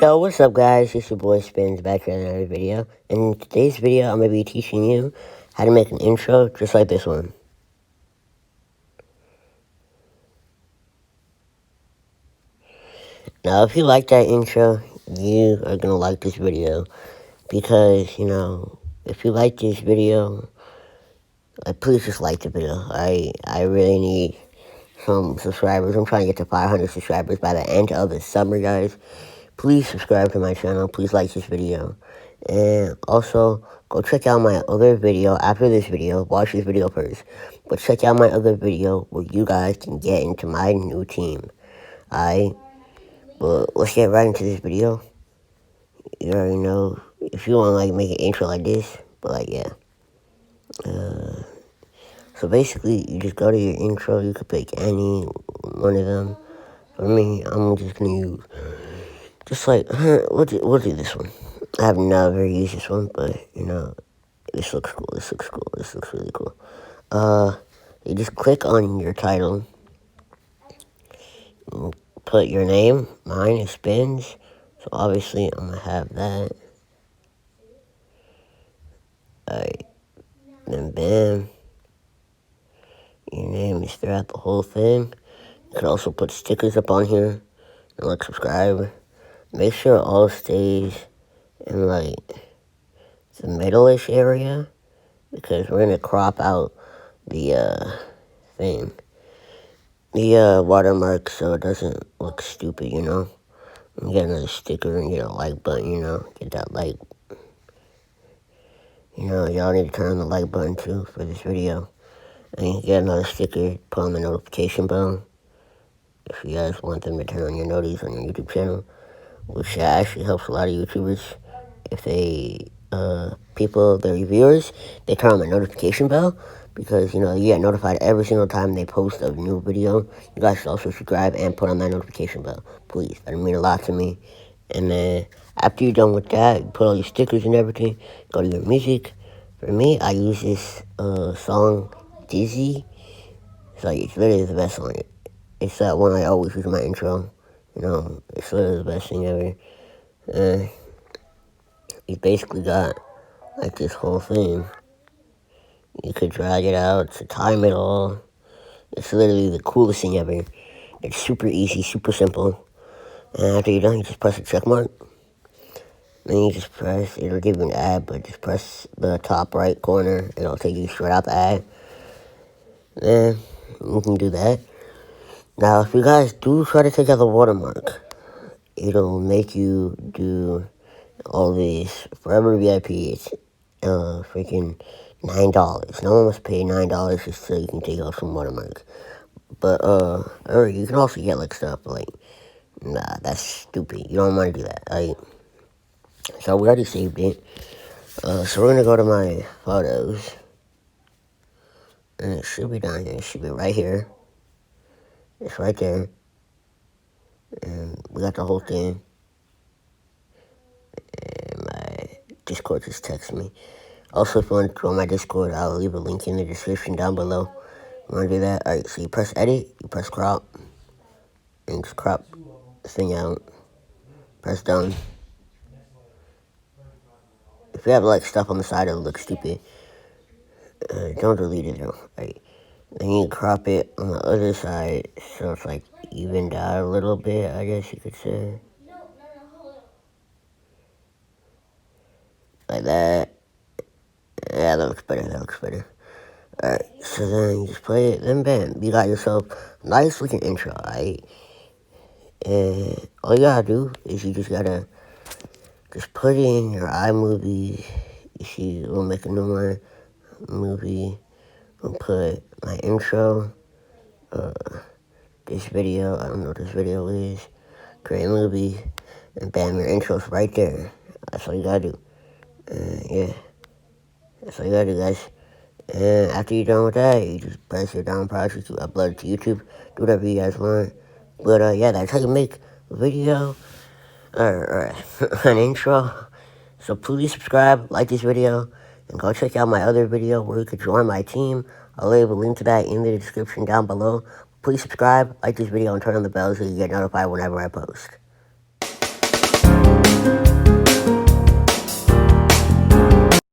Yo, what's up guys? It's your boy Spins back here in another video. In today's video, I'm going to be teaching you how to make an intro just like this one. Now, if you like that intro, you are going to like this video. Because, if you like this video, please just like the video. I really need some subscribers. I'm trying to get to 500 subscribers by the end of the summer, guys. Please subscribe to my channel. Please like this video. And also, go check out my other video after this video. Watch this video first. But check out my other video where you guys can get into my new team. Alright? But let's get right into this video. You already know. If you want to make an intro like this. But yeah. So basically, you just go to your intro. You could pick any one of them. For me, I'm just going to use... Just we'll do this one. I have never used this one, but, this looks cool. This looks really cool. You just click on your title. Put your name. Mine is Spins. So, obviously, I'm going to have that. Alright. Then, bam. Your name is throughout the whole thing. You can also put stickers up on here. And, subscribe. Make sure it all stays in, the middle-ish area, because we're going to crop out the, thing. The, watermark, so it doesn't look stupid, And get another sticker and get a like button, Get that like. Y'all need to turn on the like button, too, for this video. And you can get another sticker, put on the notification bell. If you guys want them to turn on your notices on your YouTube channel. Which actually helps a lot of YouTubers. If they, their reviewers, they turn on the notification bell. Because, you get notified every single time they post a new video. You guys should also subscribe and put on that notification bell. Please, that would mean a lot to me. And then, after you're done with that, you put all your stickers and everything. Go to your music. For me, I use this, song, Dizzy. It's literally the best song. It's that one I always use in my intro. It's literally the best thing ever. You basically got, this whole thing. You could drag it out to time it all. It's literally the coolest thing ever. It's super easy, super simple. And after you're done, you just press the check mark. Then you just press, it'll give you an ad, but just press the top right corner. It'll take you straight out the ad. Then you can do that. Now, if you guys do try to take out the watermark, it'll make you do all these forever VIP. It's freaking $9. No one must pay $9 just so you can take off some watermark. But or you can also get stuff nah, that's stupid. You don't want to do that. Right? So we already saved it. So we're gonna go to my photos, and it should be down here. It should be right here. It's right there. And we got the whole thing. And my Discord just texted me. Also, if you want to join my Discord, I'll leave a link in the description down below. You want to do that? Alright, so you press edit, you press crop, and just crop the thing out. Press done. If you have stuff on the side, it'll look stupid. Don't delete it though. Right. Then you crop it on the other side, so it's evened out a little bit, I guess you could say. Like that. Yeah, that looks better. Alright, so then you just play it, then bam, you got yourself a nice looking intro, alright? And all you gotta do is you just gotta put in your iMovie. You see, we'll make a new one, movie. We'll put my intro, this video, I don't know what this video is, create a movie, and bam, your intro's right there. That's all you gotta do. Yeah, that's all you gotta do, guys. And after you're done with that, you just press your down project to upload it to YouTube, do whatever you guys want. But yeah, that's how you make a video, or an intro. So please subscribe, like this video, and go check out my other video where you could join my team. I'll leave a link to that in the description down below. Please subscribe, like this video, and turn on the bell so you get notified whenever I post.